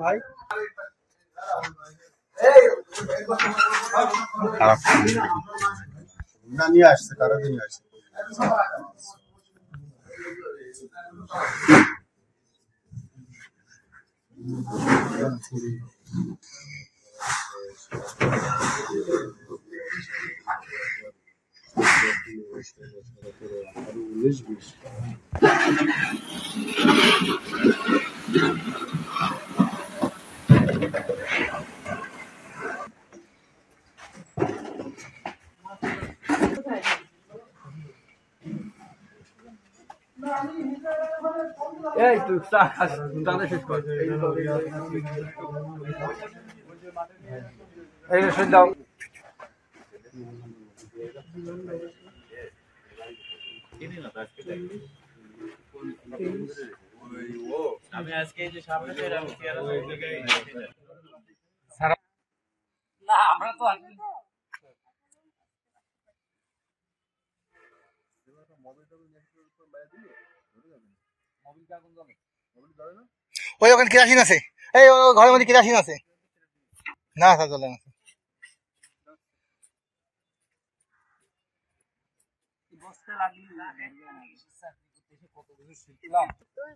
ভাই নিয়ে আসছে তারা নিয়ে আসছে এই তুই টানে শেষ কর এই শুন দাও আমি আজকে এই যে সামনে ছেড়ে আমি কি আর ওই জায়গায় না আমরা তো ওই ওখানে কেরাসিন আছে, এই ঘরের মধ্যে কেরাসিন আছে না স্যার চলে না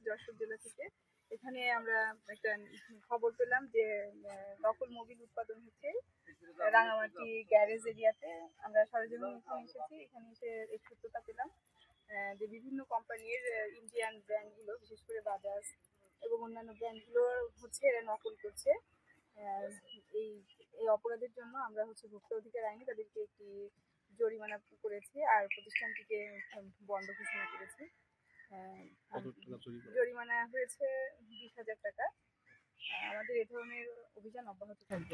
যশোর জেলা থেকে এখানে আমরা একটা খবর পেলাম যে নকল মোবিল উৎপাদন হচ্ছে রাঙামাটি গ্যারেজ এরিয়াতে। আমরা সরেজমিন এখানে এসেছি, এখানে এসে এই সত্যতা পেলাম যে বিভিন্ন কোম্পানির ইন্ডিয়ান ব্র্যান্ডগুলো, বিশেষ করে বাজাজ এবং অন্যান্য ব্র্যান্ডগুলো হচ্ছে এরা নকল করছে। এই এই অপরাধের জন্য আমরা হচ্ছে ভোক্তা অধিকার আইনে তাদেরকে একটি জরিমানা করেছি আর প্রতিষ্ঠানটিকে বন্ধ ঘোষণা করেছি। জরিমানা হয়েছে 20,000 টাকা। আমাদের এ ধরনের অভিযান অব্যাহত থাকবে।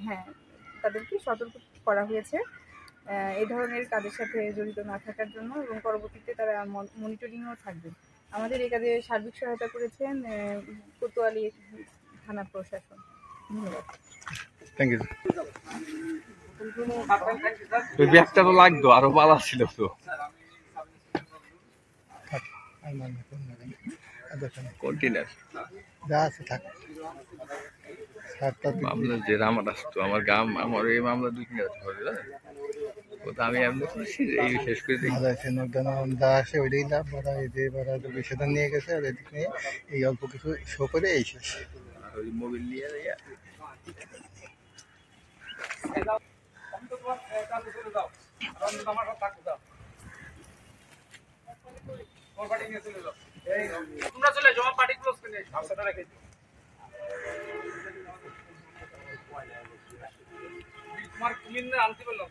হ্যাঁ, তাদেরকে সতর্ক করা হয়েছে এই ধরনের কাজের সাথে জড়িত না থাকার জন্য, এবং পরবর্তীতে তারা মনিটরিংও থাকবে। আমাদের এই কাজে সার্বিক সহায়তা করেছেন কোতোয়ালি থানা প্রশাসন। ধন্যবাদ। Thank you. ওই ব্যাগটা তো লাগতো, আরো ভালো ছিল তো। কন্টেনার যা আছে থাক। মামলা যে আমার আসতো আমার গ্রাম, আমার এই মামলা 2-3 ধরে ওটা আমি এমনি করছি এই শেষ করে দিই। যা আসে ওইটাই লাভ, ওরা এই যে ওরা বিষয়টা নিয়ে গেছে আর এদিক নিয়ে এই অল্প কিছু শো করে এই শেষ। আর ওই মোবিল নিয়ে তোমরা চলে যাও, পার্টি ক্লোজ করে নিয়ে ভাবসাটা রেখে দিও। তোমার তুমি আনতে পারলাম